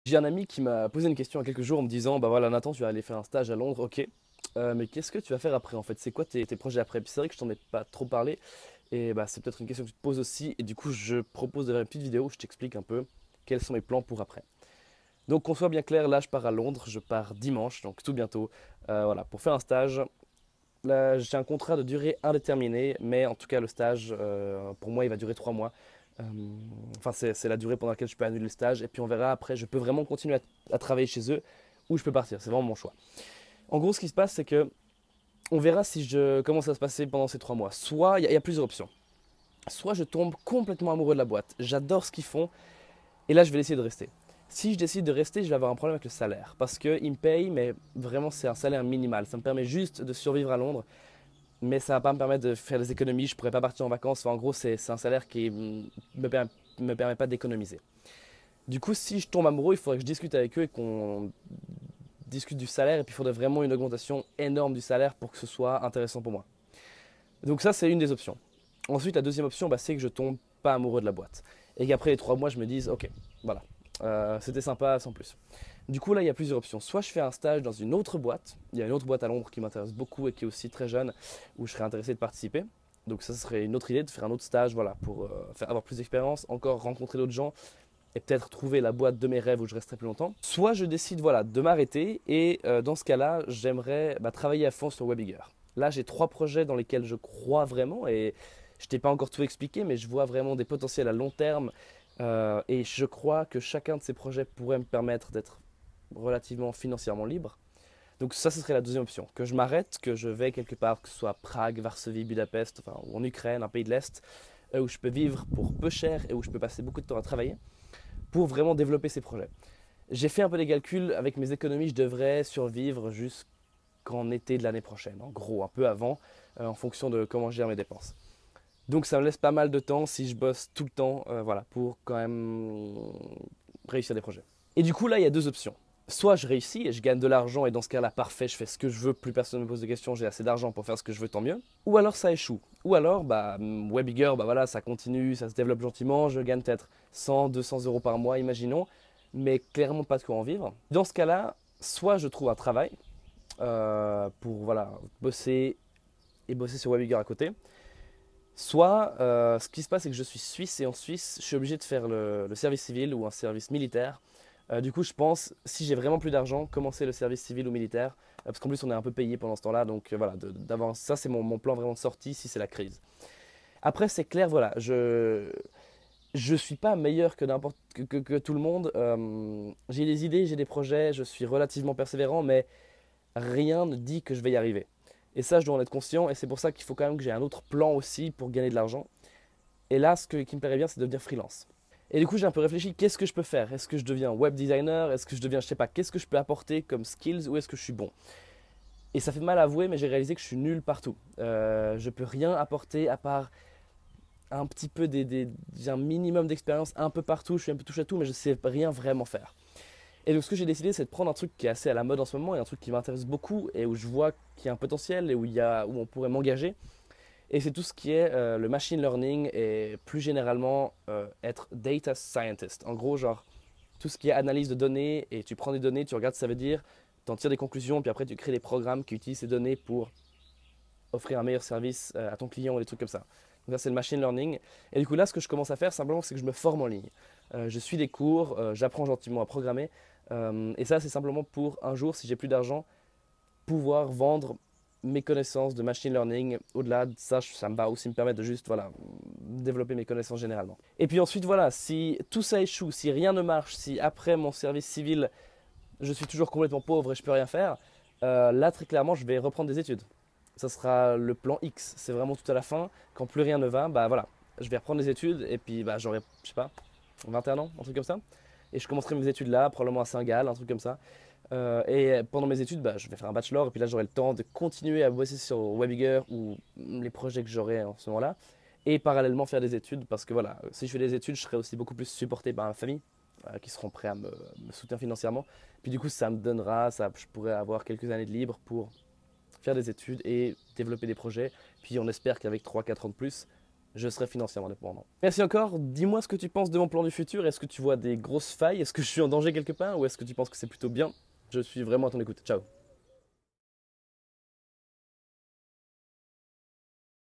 J'ai un ami qui m'a posé une question il y a quelques jours en me disant, bah voilà Nathan, tu vas aller faire un stage à Londres, ok. Mais qu'est-ce que tu vas faire après en fait? C'est quoi tes projets après? Puis c'est vrai que je t'en ai pas trop parlé et bah c'est peut-être une question que tu te poses aussi et du coup je propose de faire une petite vidéo où je t'explique un peu quels sont mes plans pour après. Donc qu'on soit bien clair, là je pars à Londres, je pars dimanche, donc tout bientôt, voilà, pour faire un stage. Là j'ai un contrat de durée indéterminée, mais en tout cas le stage, pour moi il va durer 3 mois. Euh, Enfin, c'est la durée pendant laquelle je peux annuler le stage. Et puis on verra après, je peux vraiment continuer à travailler chez eux ou je peux partir. C'est vraiment mon choix. En gros, ce qui se passe, c'est que on verra si je commence à se passer pendant ces 3 mois. Soit, il y a plusieurs options. Soit je tombe complètement amoureux de la boîte. J'adore ce qu'ils font. Et là, je vais essayer de rester. Si je décide de rester, je vais avoir un problème avec le salaire. Parce qu'ils me payent, mais vraiment, c'est un salaire minimal. Ça me permet juste de survivre à Londres. Mais ça va pas me permettre de faire des économies. Je pourrais pas partir en vacances. Enfin, en gros, c'est un salaire qui me permet pas d'économiser. Du coup, si je tombe amoureux, il faudrait que je discute avec eux et qu'on discute du salaire. Et puis, il faudrait vraiment une augmentation énorme du salaire pour que ce soit intéressant pour moi. Donc ça, c'est une des options. Ensuite, la deuxième option, bah, c'est que je tombe pas amoureux de la boîte. Et qu'après les 3 mois, je me dise, ok, voilà, c'était sympa sans plus. Du coup, là, il y a plusieurs options. Soit je fais un stage dans une autre boîte. Il y a une autre boîte à Londres qui m'intéresse beaucoup et qui est aussi très jeune, où je serais intéressé de participer. Donc ça serait une autre idée de faire un autre stage, voilà, pour avoir plus d'expérience, encore rencontrer d'autres gens et peut-être trouver la boîte de mes rêves où je resterai plus longtemps. Soit je décide voilà, de m'arrêter et dans ce cas-là, j'aimerais travailler à fond sur Webigger. Là, j'ai 3 projets dans lesquels je crois vraiment et je t'ai pas encore tout expliqué, mais je vois vraiment des potentiels à long terme et je crois que chacun de ces projets pourrait me permettre d'être relativement financièrement libre. Donc ça, ce serait la deuxième option. Que je m'arrête, que je vais quelque part, que ce soit Prague, Varsovie, Budapest, enfin, ou en Ukraine, un pays de l'Est, où je peux vivre pour peu cher et où je peux passer beaucoup de temps à travailler pour vraiment développer ces projets. J'ai fait un peu des calculs, avec mes économies, je devrais survivre jusqu'en été de l'année prochaine, en gros, un peu avant, en fonction de comment je gère mes dépenses. Donc ça me laisse pas mal de temps si je bosse tout le temps, voilà, pour quand même réussir des projets. Et du coup là, il y a deux options. Soit je réussis et je gagne de l'argent et dans ce cas-là, parfait, je fais ce que je veux, plus personne ne me pose de questions, j'ai assez d'argent pour faire ce que je veux, tant mieux. Ou alors ça échoue. Ou alors, Webigger, voilà, ça continue, ça se développe gentiment, je gagne peut-être 100, 200 euros par mois, imaginons, mais clairement pas de quoi en vivre. Dans ce cas-là, soit je trouve un travail pour voilà, bosser et bosser sur Webigger à côté, soit ce qui se passe, c'est que je suis suisse et en Suisse, je suis obligé de faire le service civil ou un service militaire. Du coup, je pense, si j'ai vraiment plus d'argent, commencer le service civil ou militaire, parce qu'en plus, on est un peu payé pendant ce temps-là. Donc voilà, d'avoir ça, c'est mon plan vraiment de sortie si c'est la crise. Après, c'est clair, voilà, je suis pas meilleur que n'importe que tout le monde. J'ai des idées, j'ai des projets, je suis relativement persévérant, mais rien ne dit que je vais y arriver. Et ça, je dois en être conscient, et c'est pour ça qu'il faut quand même que j'ai un autre plan aussi pour gagner de l'argent. Et là, qui me plairait bien, c'est de devenir freelance. Et du coup, j'ai un peu réfléchi, qu'est-ce que je peux faire? Est-ce que je deviens web designer? Est-ce que je deviens, je sais pas, qu'est-ce que je peux apporter comme skills? Ou est-ce que je suis bon? Et ça fait mal à avouer, mais j'ai réalisé que je suis nul partout. Je peux rien apporter à part un petit peu j'ai un minimum d'expérience un peu partout. Je suis un peu touche à tout, mais je sais rien vraiment faire. Et donc, ce que j'ai décidé, c'est de prendre un truc qui est assez à la mode en ce moment et un truc qui m'intéresse beaucoup et où je vois qu'il y a un potentiel et où on pourrait m'engager. Et c'est tout ce qui est le machine learning et plus généralement être data scientist. En gros, genre tout ce qui est analyse de données et tu prends des données, tu regardes ce que ça veut dire, tu en tires des conclusions, puis après tu crées des programmes qui utilisent ces données pour offrir un meilleur service à ton client ou des trucs comme ça. Donc ça c'est le machine learning. Et du coup là ce que je commence à faire simplement c'est que je me forme en ligne. Je suis des cours, j'apprends gentiment à programmer. Et ça c'est simplement pour un jour si j'ai plus d'argent pouvoir vendre mes connaissances de machine learning. Au-delà de ça, ça me va aussi me permettre de juste voilà, développer mes connaissances généralement. Et puis ensuite, voilà, si tout ça échoue, si rien ne marche, si après mon service civil, je suis toujours complètement pauvre et je peux rien faire, là, très clairement, je vais reprendre des études. Ça sera le plan X. C'est vraiment tout à la fin. Quand plus rien ne va, bah voilà, je vais reprendre des études et puis j'aurai, je sais pas, 21 ans, un truc comme ça. Et je commencerai mes études là, probablement à Saint-Gall, un truc comme ça. Et pendant mes études, je vais faire un bachelor et puis là j'aurai le temps de continuer à bosser sur Webigger ou les projets que j'aurai en ce moment-là et parallèlement faire des études parce que voilà, si je fais des études, je serai aussi beaucoup plus supporté par ma famille qui seront prêts à me soutenir financièrement. Puis du coup, ça me donnera, je pourrais avoir quelques années de libre pour faire des études et développer des projets. Puis on espère qu'avec 3 4 ans de plus, je serai financièrement indépendant. Merci encore. Dis-moi ce que tu penses de mon plan du futur. Est-ce que tu vois des grosses failles? Est-ce que je suis en danger quelque part? Ou est-ce que tu penses que c'est plutôt bien? Je suis vraiment à ton écoute. Ciao.